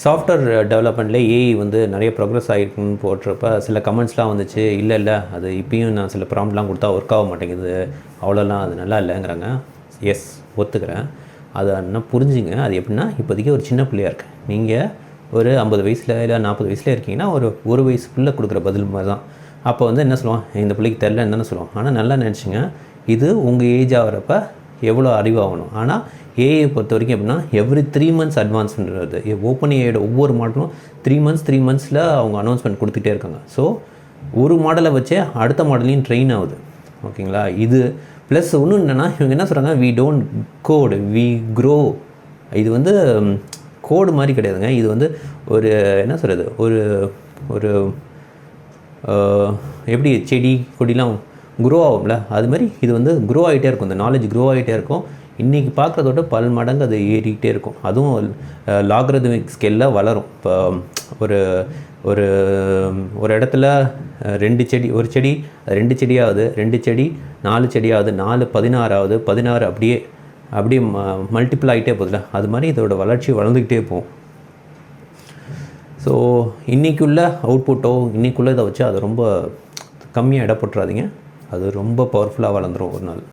Software டெவலப்மெண்ட்ல AI வந்து நிறைய progress ஆகிருக்குன்னு போடுறப்ப சில கமெண்ட்ஸ்லாம் வந்துச்சு. இல்லை அது இப்பயும் நான் சில ப்ராம்ப்ட்லாம் கொடுத்தா ஒர்க் ஆக மாட்டேங்குது, அவ்வளோலாம் அது நல்லா இல்லைங்கிறாங்க. எஸ், ஒத்துக்கிறேன். அதை என்ன புரிஞ்சுங்க. அது எப்படின்னா, இப்போதைக்கு ஒரு சின்ன பிள்ளையாக இருக்கு. நீங்கள் ஒரு 50 வயசில் இல்லை 40 வயசில் இருக்கீங்கன்னா ஒரு வயசு பிள்ளை கொடுக்குற பதில் மாதிரி தான். அப்போ வந்து என்ன சொல்லுவோம், இந்த பிள்ளைக்கு தெரிலன்னு தானே சொல்லுவோம். ஆனால் நல்லா நினச்சிங்க, இது உங்கள் ஏஜ் ஆகிறப்ப எவ்வளோ அறிவாகணும். ஆனால் ஏஐ பொறுத்த வரைக்கும் எப்படின்னா, எவ்ரி 3 months அட்வான்ஸ்ன்றது. ஓப்பன் ஏஐயோட ஒவ்வொரு மாடலும் 3 months அவங்க அனௌன்ஸ்மெண்ட் கொடுத்துட்டே இருக்காங்க. ஸோ ஒரு மாடலை வச்சே அடுத்த மாடலையும் ட்ரெயின் ஆகுது. ஓகேங்களா? இது ப்ளஸ் ஒன்றும் என்னென்னா, இவங்க என்ன சொல்கிறாங்க, we don't code, we grow. இது வந்து கோடு மாதிரி கிடையாதுங்க. இது வந்து ஒரு என்ன சொல்கிறது, ஒரு ஒரு எப்படி செடி கொடிலாம் க்ரோ ஆகும்ல, அது மாதிரி இது வந்து க்ரோ ஆகிட்டே இருக்கும். இந்த நாலேஜ் க்ரோ ஆகிட்டே இருக்கும். இன்றைக்கி பார்க்குறதோட பல மடங்கு அது ஏறிக்கிட்டே இருக்கும். அதுவும் லாக்ரதமிக் ஸ்கேலில் வளரும். இப்போ ஒரு ஒரு ஒரு இடத்துல 2 செடி, ஒரு செடி 2 செடியாகுது, 2 செடி 4 செடியாகுது, 4 16 ஆகுது, 16 அப்படியே மல்டிபிள் ஆகிட்டே போகுதுல, அது மாதிரி இதோட வளர்ச்சி வளர்ந்துக்கிட்டே போகும். ஸோ இன்றைக்குள்ள அவுட்புட்டோ இன்றைக்குள்ள இதை வச்சு அதை ரொம்ப கம்மியாக இடப்பட்டுறாதீங்க. அது ரொம்ப பவர்ஃபுல்லாக வளர்ந்துடும் ஒரு நாள்.